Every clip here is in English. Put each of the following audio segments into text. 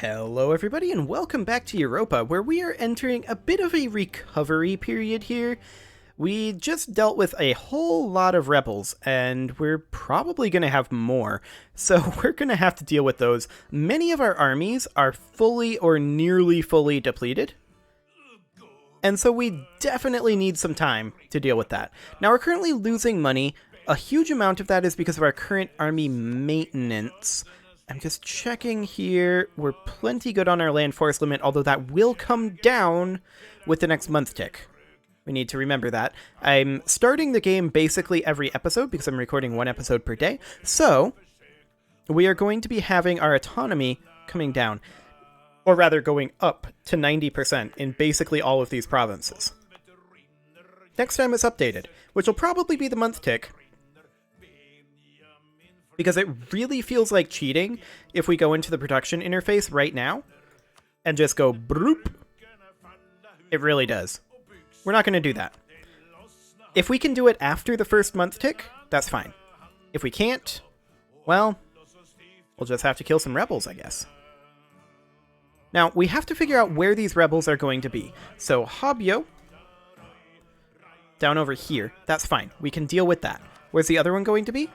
Hello everybody and welcome back to Europa, where we are entering a bit of a recovery period here. We just dealt with a whole lot of rebels, and we're probably going to have more, so we're going to have to deal with those. Many of our armies are fully or nearly fully depleted, and so we definitely need some time to deal with that. Now we're currently losing money. A huge amount of that is because of our current army maintenance. I'm just checking here. We're plenty good on our land force limit, although that will come down with the next month tick. We need to remember that. I'm starting the game basically every episode because I'm recording one episode per day. So we are going to be having our autonomy coming down, or rather going up to 90% in basically all of these provinces. Next time it's updated, which will probably be the month tick, because it really feels like cheating if we go into the production interface right now and just go broop. It really does. We're not going to do that. If we can do it after the first month tick, that's fine. If we can't, well, we'll just have to kill some rebels, I guess. Now, we have to figure out where these rebels are going to be. So, Habyo, down over here, that's fine. We can deal with that. Where's the other one going to be?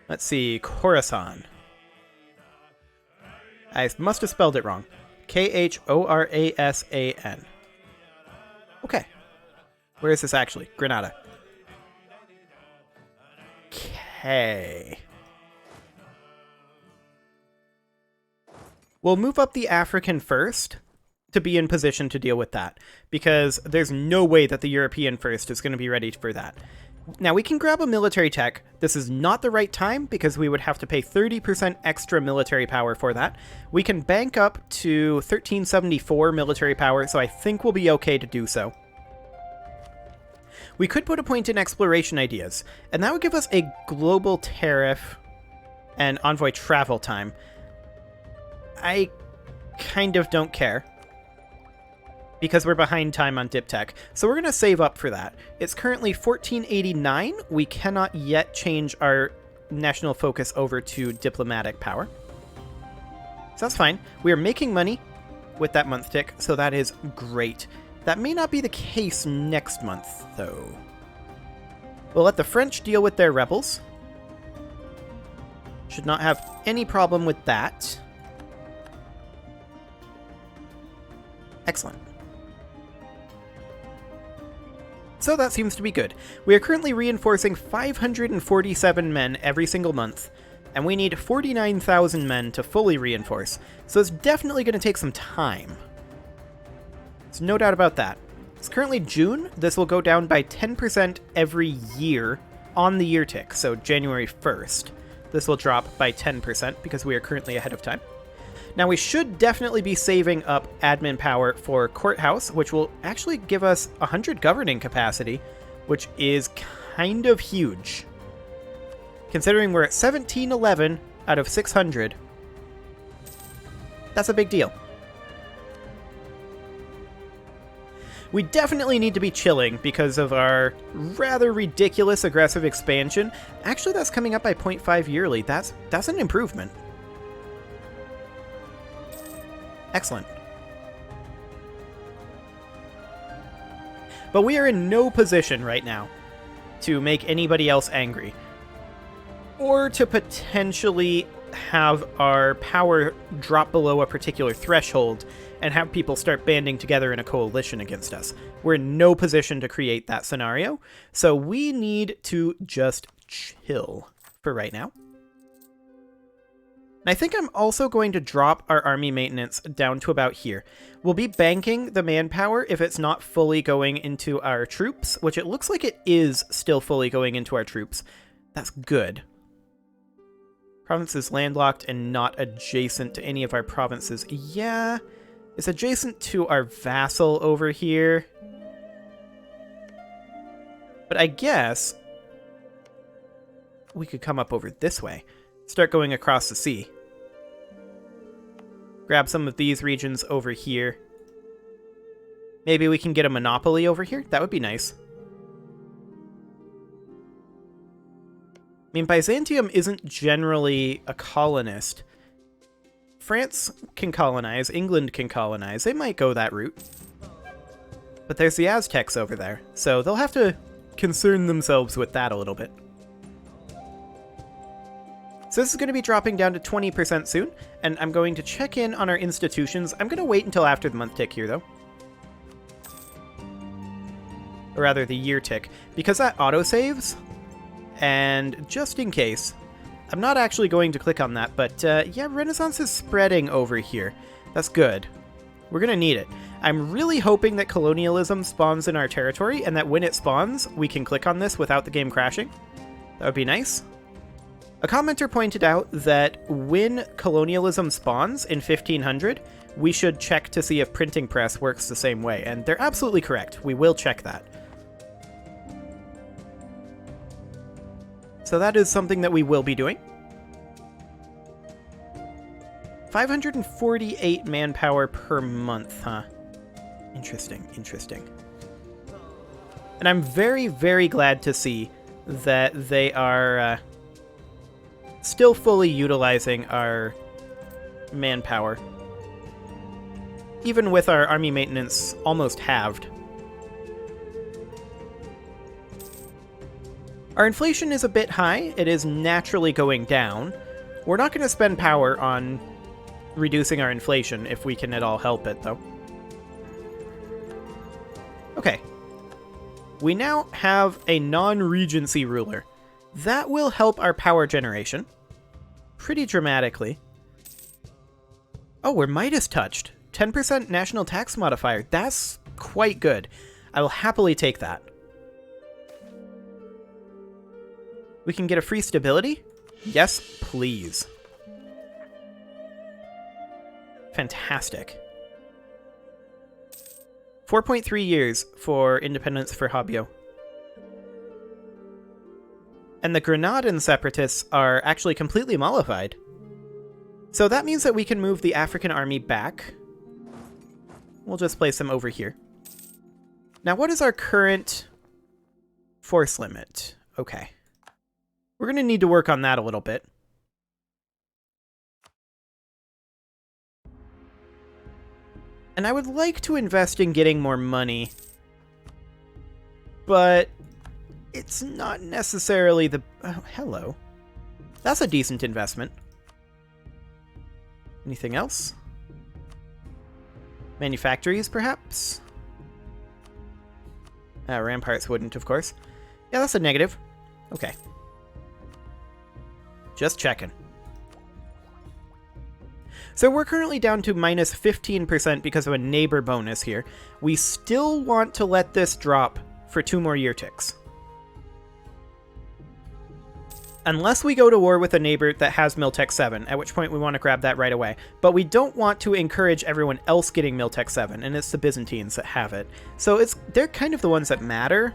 Let's see, Khorasan. I must have spelled it wrong. Khorasan. Okay. Where is this actually? Granada. Okay. We'll move up the African first to be in position to deal with that, because there's no way that the European first is going to be ready for that. Now, we can grab a military tech. This is not the right time, because we would have to pay 30% extra military power for that. We can bank up to 1374 military power, so I think we'll be okay to do so. We could put a point in exploration ideas, and that would give us a global tariff and envoy travel time. I kind of don't care, because we're behind time on dip tech. So we're going to save up for that. It's currently 1489. We cannot yet change our national focus over to diplomatic power. So that's fine. We are making money with that month tick, so that is great. That may not be the case next month, though. We'll let the French deal with their rebels. Should not have any problem with that. Excellent. So that seems to be good. We are currently reinforcing 547 men every single month, and we need 49,000 men to fully reinforce, so it's definitely going to take some time. There's no doubt about that. It's currently June. This will go down by 10% every year on the year tick, so January 1st. This will drop by 10% because we are currently ahead of time. Now, we should definitely be saving up admin power for Courthouse, which will actually give us 100 governing capacity, which is kind of huge. Considering we're at 1711 out of 600, that's a big deal. We definitely need to be chilling because of our rather ridiculous aggressive expansion. Actually, that's coming up by 0.5 yearly. That's an improvement. Excellent. But we are in no position right now to make anybody else angry, or to potentially have our power drop below a particular threshold and have people start banding together in a coalition against us. We're in no position to create that scenario, so we need to just chill for right now. I think I'm also going to drop our army maintenance down to about here. We'll be banking the manpower if it's not fully going into our troops, which it looks like it is still fully going into our troops. That's good. Province is landlocked and not adjacent to any of our provinces. Yeah, it's adjacent to our vassal over here. But I guess we could come up over this way. Start going across the sea. Grab some of these regions over here. Maybe we can get a monopoly over here? That would be nice. I mean, Byzantium isn't generally a colonist. France can colonize, England can colonize. They might go that route. But there's the Aztecs over there, so they'll have to concern themselves with that a little bit. So this is going to be dropping down to 20% soon, and I'm going to check in on our institutions. I'm going to wait until after the month tick here, though. Or rather, the year tick, because that autosaves, and just in case, I'm not actually going to click on that, but yeah, Renaissance is spreading over here. That's good. We're going to need it. I'm really hoping that colonialism spawns in our territory, and that when it spawns, we can click on this without the game crashing. That would be nice. A commenter pointed out that when colonialism spawns in 1500, we should check to see if printing press works the same way, and they're absolutely correct. We will check that. So that is something that we will be doing. 548 manpower per month, huh? Interesting, interesting. And I'm very, very glad to see that they are still fully utilizing our manpower. Even with our army maintenance almost halved. Our inflation is a bit high. It is naturally going down. We're not going to spend power on reducing our inflation if we can at all help it, though. Okay. We now have a non-regency ruler. That will help our power generation pretty dramatically. Oh, we're Midas touched. 10% national tax modifier. That's quite good. I will happily take that. We can get a free stability? Yes, please. Fantastic. 4.3 years for independence for Hobyo. And the Granadan separatists are actually completely mollified. So that means that we can move the African army back. We'll just place them over here. Now, what is our current force limit? Okay. We're going to need to work on that a little bit. And I would like to invest in getting more money, but it's not necessarily the... Oh, hello. That's a decent investment. Anything else? Manufactories, perhaps? Ramparts wouldn't, of course. Yeah, that's a negative. Okay. Just checking. So we're currently down to minus 15% because of a neighbor bonus here. We still want to let this drop for 2 more year ticks. Unless we go to war with a neighbor that has Miltech 7, at which point we want to grab that right away. But we don't want to encourage everyone else getting Miltech 7, and it's the Byzantines that have it. So they're kind of the ones that matter,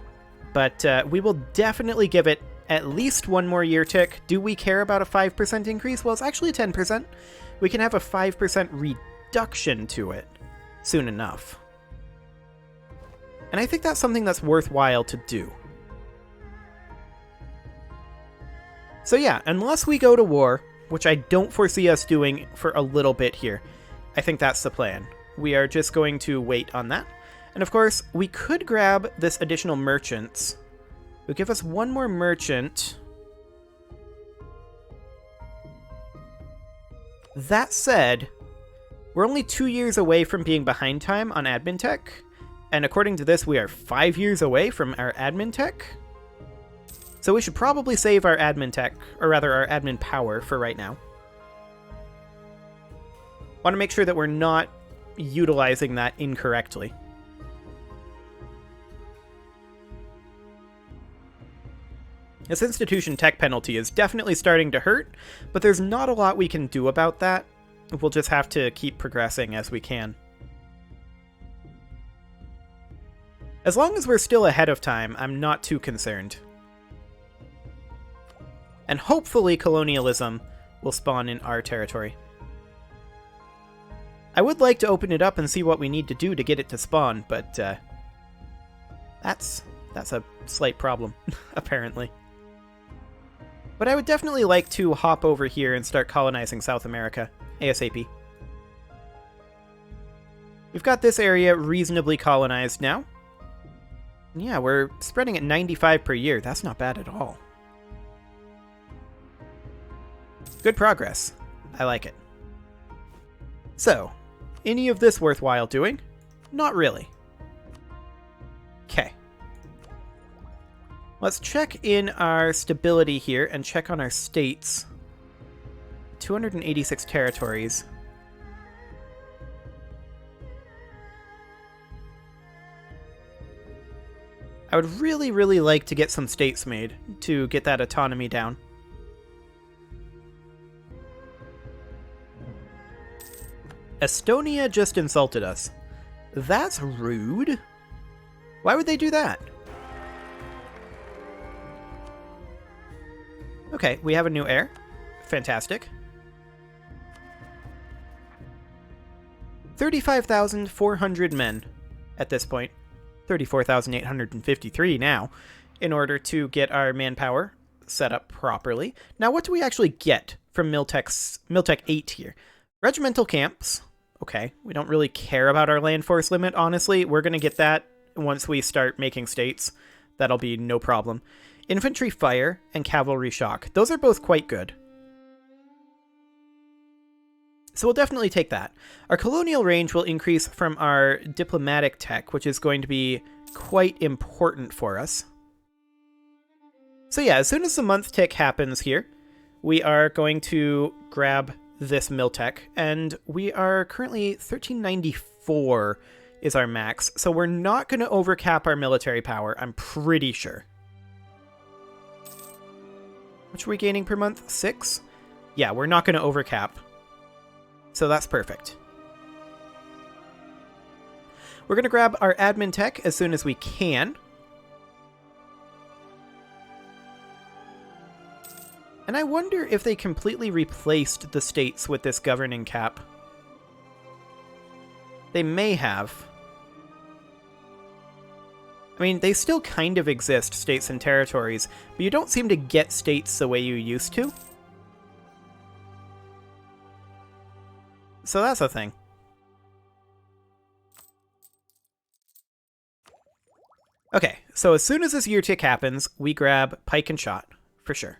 but we will definitely give it at least 1 more year tick. Do we care about a 5% increase? Well, it's actually 10%. We can have a 5% reduction to it soon enough. And I think that's something that's worthwhile to do. So yeah, unless we go to war, which I don't foresee us doing for a little bit here, I think that's the plan. We are just going to wait on that. And of course, we could grab this additional merchants. It would give us 1 more merchant. That said, we're only 2 years away from being behind time on admin tech, and according to this, we are 5 years away from our admin tech. So we should probably save our admin tech, or rather our admin power for right now. Want to make sure that we're not utilizing that incorrectly. This institution tech penalty is definitely starting to hurt, but there's not a lot we can do about that. We'll just have to keep progressing as we can. As long as we're still ahead of time, I'm not too concerned. And hopefully colonialism will spawn in our territory. I would like to open it up and see what we need to do to get it to spawn, but that's a slight problem, apparently. But I would definitely like to hop over here and start colonizing South America, ASAP. We've got this area reasonably colonized now. Yeah, we're spreading at 95 per year. That's not bad at all. Good progress. I like it. So, any of this worthwhile doing? Not really. Okay. Let's check in our stability here and check on our states. 286 territories. I would really, really like to get some states made to get that autonomy down. Estonia just insulted us. That's rude. Why would they do that? Okay, we have a new heir. Fantastic. 35,400 men at this point. 34,853 now, in order to get our manpower set up properly. Now, what do we actually get from Miltech 8 here? Regimental camps. Okay, we don't really care about our land force limit, honestly. We're going to get that once we start making states. That'll be no problem. Infantry fire and cavalry shock. Those are both quite good. So we'll definitely take that. Our colonial range will increase from our diplomatic tech, which is going to be quite important for us. So yeah, as soon as the month tick happens here, we are going to grab this Miltech, and we are currently 1394 is our max, so we're not going to overcap our military power, I'm pretty sure. Which are we gaining per month? 6? Yeah, we're not going to overcap. So that's perfect. We're going to grab our admin tech as soon as we can. And I wonder if they completely replaced the states with this governing cap. They may have. I mean, they still kind of exist, states and territories, but you don't seem to get states the way you used to. So that's a thing. Okay, so as soon as this year tick happens, we grab pike and shot, for sure.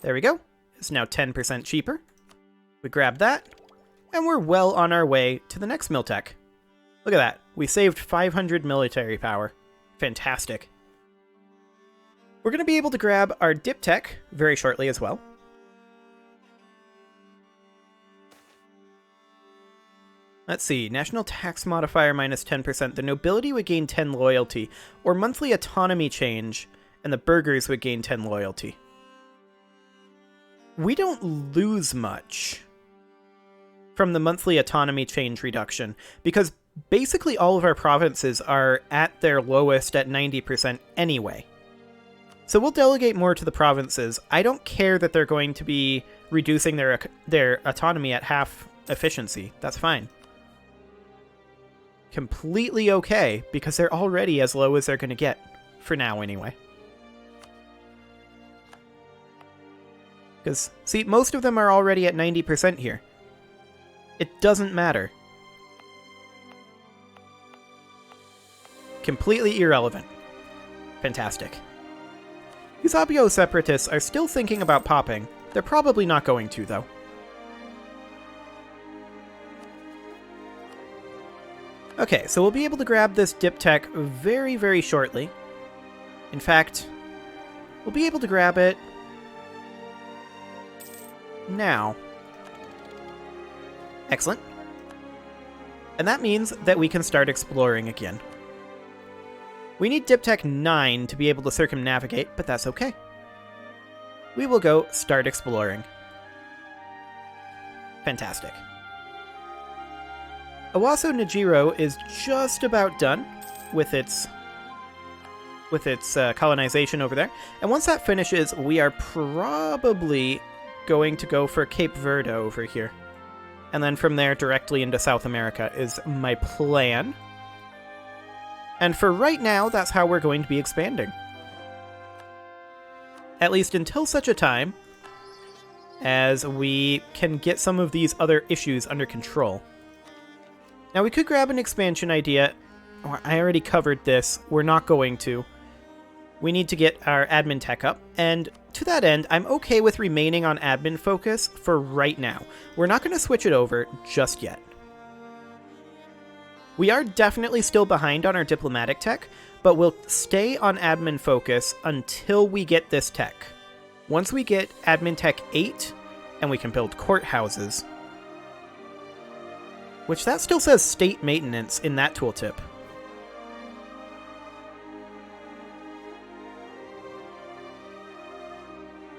There we go. It's now 10% cheaper. We grab that, and we're well on our way to the next Miltech. Look at that. We saved 500 military power. Fantastic. We're going to be able to grab our dip tech very shortly as well. Let's see, national tax modifier minus 10%. The nobility would gain 10 loyalty, or monthly autonomy change, and the burghers would gain 10 loyalty. We don't lose much from the monthly autonomy change reduction, because basically all of our provinces are at their lowest at 90% anyway. So we'll delegate more to the provinces. I don't care that they're going to be reducing their autonomy at half efficiency. That's fine. Completely okay, because they're already as low as they're going to get, for now anyway. Because, see, most of them are already at 90% here. It doesn't matter. Completely irrelevant. Fantastic. These Abio separatists are still thinking about popping. They're probably not going to, though. Okay, so we'll be able to grab this dip tech very, very shortly. In fact, we'll be able to grab it now. Excellent. And that means that we can start exploring again. We need dip tech 9 to be able to circumnavigate, but that's okay. We will go start exploring. Fantastic. Owasso Najiro is just about done with its colonization over there. And once that finishes, we are probably going to go for Cape Verde over here. And then from there, directly into South America is my plan. And for right now, that's how we're going to be expanding. At least until such a time as we can get some of these other issues under control. Now we could grab an expansion idea. Oh, I already covered this. We're not going to. We need to get our admin tech up, and to that end, I'm okay with remaining on admin focus for right now. We're not going to switch it over just yet. We are definitely still behind on our diplomatic tech, but we'll stay on admin focus until we get this tech. Once we get admin tech 8, and we can build courthouses, which that still says state maintenance in that tooltip.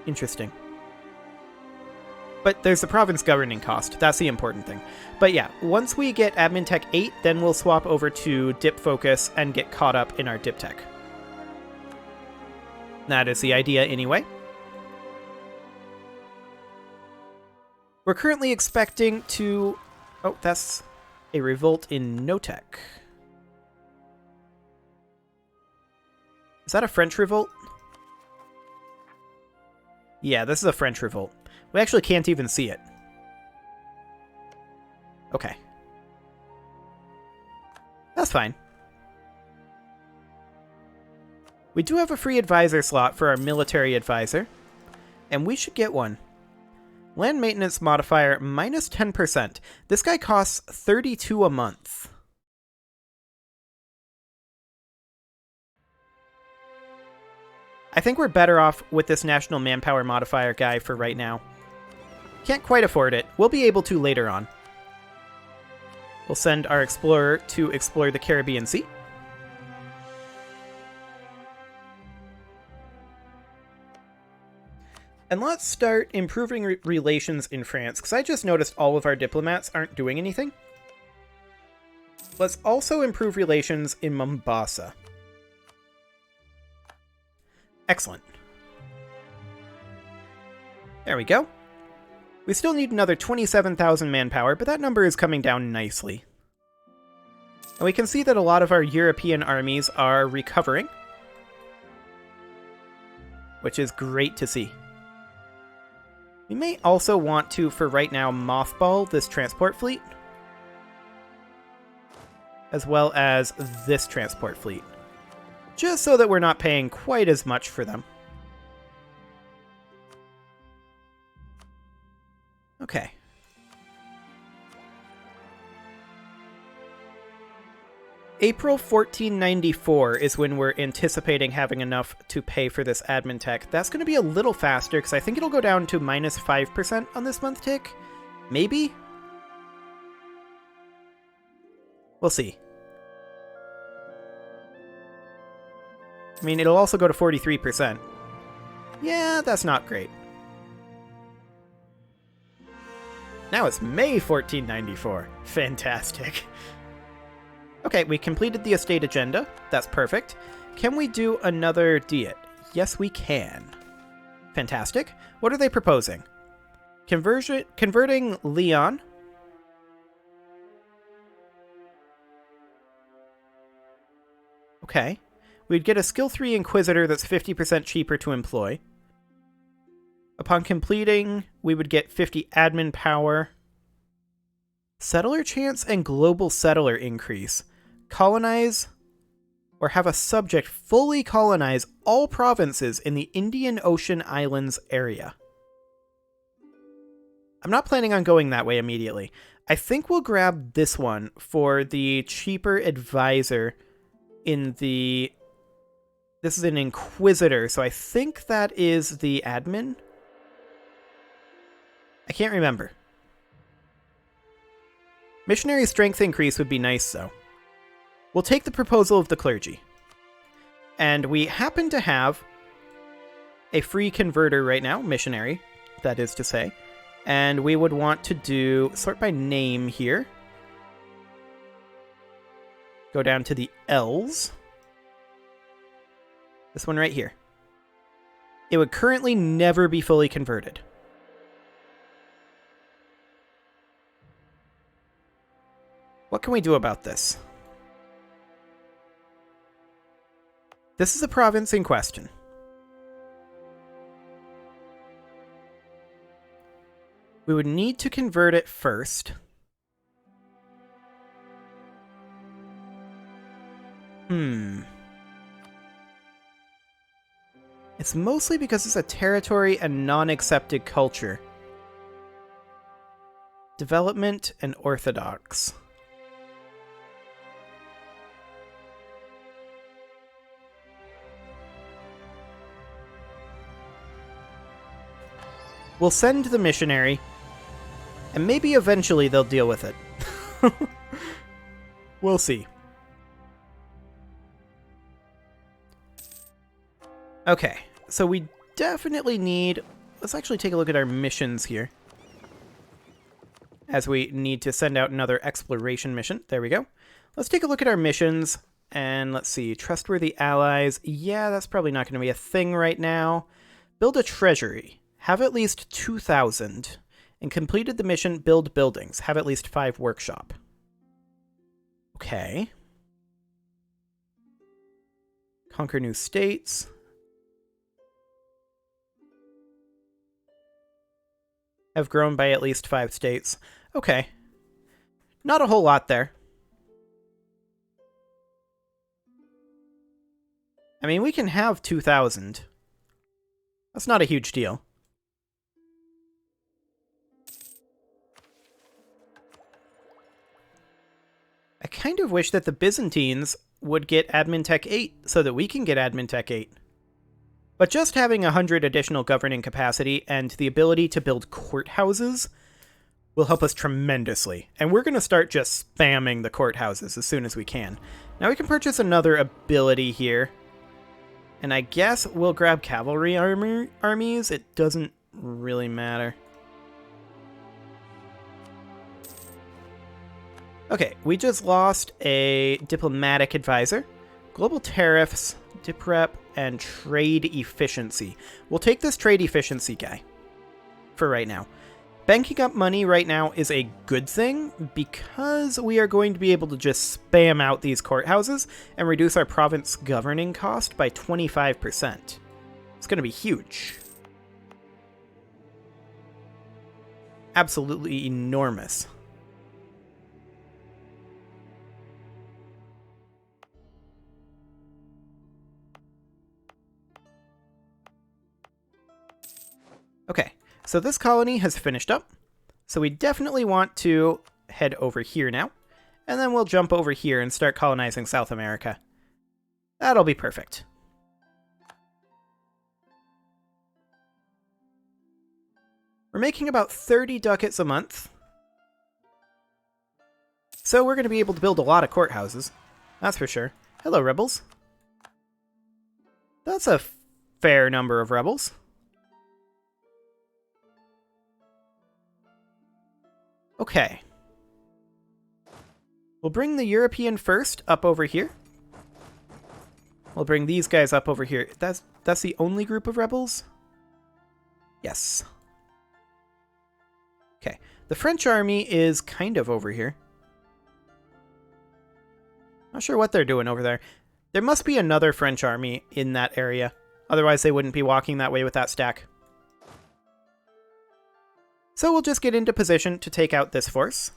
Interesting. But there's the province governing cost. That's the important thing. But yeah, once we get admin tech 8, then we'll swap over to dip focus and get caught up in our dip tech. That is the idea anyway. We're currently expecting to... Oh, that's a revolt in no-tech. Is that a French revolt? Yeah, this is a French revolt. We actually can't even see it. Okay. That's fine. We do have a free advisor slot for our military advisor, and we should get one. Land maintenance modifier minus 10%. This guy costs 32 a month. I think we're better off with this national manpower modifier guy for right now. Can't quite afford it. We'll be able to later on. We'll send our explorer to explore the Caribbean Sea. And let's start improving relations in France, because I just noticed all of our diplomats aren't doing anything. Let's also improve relations in Mombasa. Excellent. There we go. We still need another 27,000 manpower, but that number is coming down nicely. And we can see that a lot of our European armies are recovering, which is great to see. We may also want to, for right now, mothball this transport fleet, as well as this transport fleet, just so that we're not paying quite as much for them. Okay. April 1494 is when we're anticipating having enough to pay for this admin tech. That's going to be a little faster, because I think it'll go down to minus 5% on this month tick. Maybe? We'll see. I mean, it'll also go to 43%. Yeah, that's not great. Now it's May 1494. Fantastic. Okay, we completed the estate agenda. That's perfect. Can we do another diet? Yes, we can. Fantastic. What are they proposing? Converting Leon. Okay. We'd get a skill 3 Inquisitor that's 50% cheaper to employ. Upon completing, we would get 50 admin power. Settler chance and global settler increase. Colonize or have a subject fully colonize all provinces in the Indian Ocean Islands area. I'm not planning on going that way immediately. I think we'll grab this one for the cheaper advisor in the... This is an Inquisitor, so I think that is the admin. I can't remember. Missionary strength increase would be nice, though. We'll take the proposal of the clergy. And we happen to have a free converter right now, missionary, that is to say. And we would want to do sort by name here. Go down to the L's. This one right here. It would currently never be fully converted. What can we do about this? This is the province in question. We would need to convert it first. It's mostly because it's a territory and non-accepted culture. Development and Orthodox. We'll send the missionary, and maybe eventually they'll deal with it. We'll see. Okay, so we definitely need... Let's actually take a look at our missions here. As we need to send out another exploration mission. There we go. Let's take a look at our missions, and let's see. Trustworthy allies. Yeah, that's probably not going to be a thing right now. Build a treasury. Have at least 2,000. And completed the mission, build buildings. Have at least 5 workshop. Okay. Conquer new states. Have grown by at least 5 states. Okay. Not a whole lot there. I mean, we can have 2,000. That's not a huge deal. I kind of wish that the Byzantines would get Admin Tech 8 so that we can get Admin Tech 8. But just having 100 additional governing capacity and the ability to build courthouses will help us tremendously. And we're going to start just spamming the courthouses as soon as we can. Now we can purchase another ability here. And I guess we'll grab cavalry armies. It doesn't really matter. Okay, we just lost a diplomatic advisor. Global tariffs, diprep, and trade efficiency. We'll take this trade efficiency guy for right now. Banking up money right now is a good thing because we are going to be able to just spam out these courthouses and reduce our province governing cost by 25%. It's going to be huge. Absolutely enormous. Okay, so this colony has finished up, so we definitely want to head over here now, and then we'll jump over here and start colonizing South America. That'll be perfect. We're making about 30 ducats a month, so we're going to be able to build a lot of courthouses, that's for sure. Hello, rebels. That's a fair number of rebels. Okay. We'll bring the European first up over here. We'll bring these guys up over here. That's the only group of rebels? Yes. Okay. The French army is kind of over here. Not sure what they're doing over there. There must be another French army in that area. Otherwise they wouldn't be walking that way with that stack. So we'll just get into position to take out this force.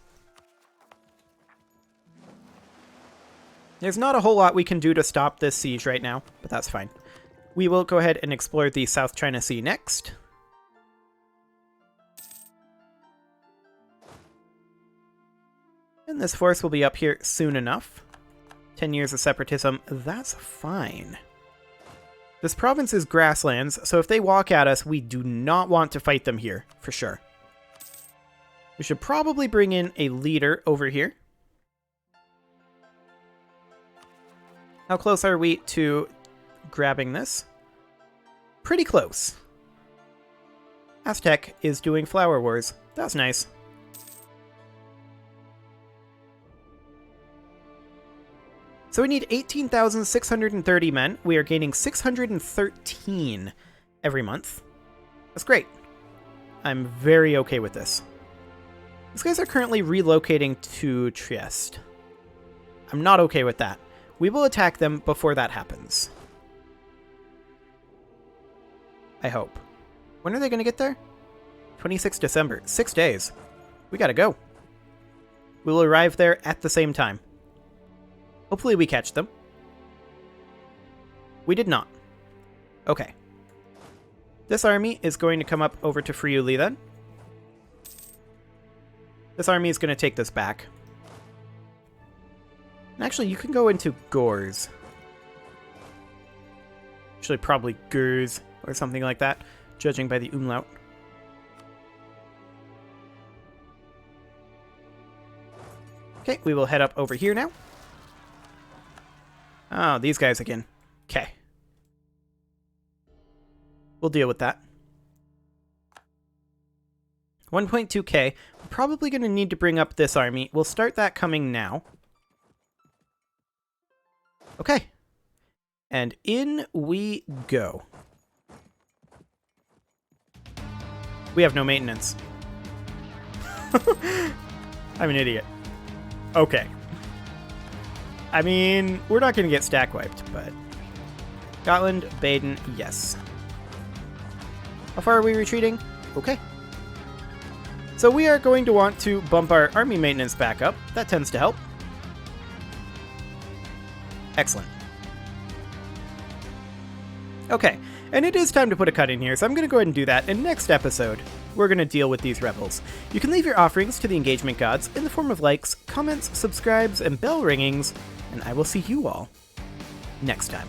There's not a whole lot we can do to stop this siege right now, but that's fine. We will go ahead and explore the South China Sea next. And this force will be up here soon enough. 10 years of separatism, that's fine. This province is grasslands, so if they walk at us, we do not want to fight them here, for sure. We should probably bring in a leader over here. How close are we to grabbing this? Pretty close. Aztec is doing flower wars. That's nice. So we need 18,630 men. We are gaining 613 every month. That's great. I'm very okay with this. These guys are currently relocating to Trieste. I'm not okay with that. We will attack them before that happens. I hope. When are they going to get there? 26 December. 6 days. We gotta go. We will arrive there at the same time. Hopefully we catch them. We did not. Okay. This army is going to come up over to Friuli then. This army is going to take this back. And actually, you can go into Gors. Actually, probably Gurs or something like that, judging by the umlaut. Okay, we will head up over here now. Oh, these guys again. Okay. We'll deal with that. 1.2k. We're probably going to need to bring up this army. We'll start that coming now. Okay. And in we go. We have no maintenance. I'm an idiot. Okay. I mean, we're not going to get stack wiped, but... Scotland, Baden, yes. How far are we retreating? Okay. So we are going to want to bump our army maintenance back up. That tends to help. Excellent. Okay, and it is time to put a cut in here, so I'm going to go ahead and do that. In next episode, we're going to deal with these rebels. You can leave your offerings to the engagement gods in the form of likes, comments, subscribes, and bell ringings, and I will see you all next time.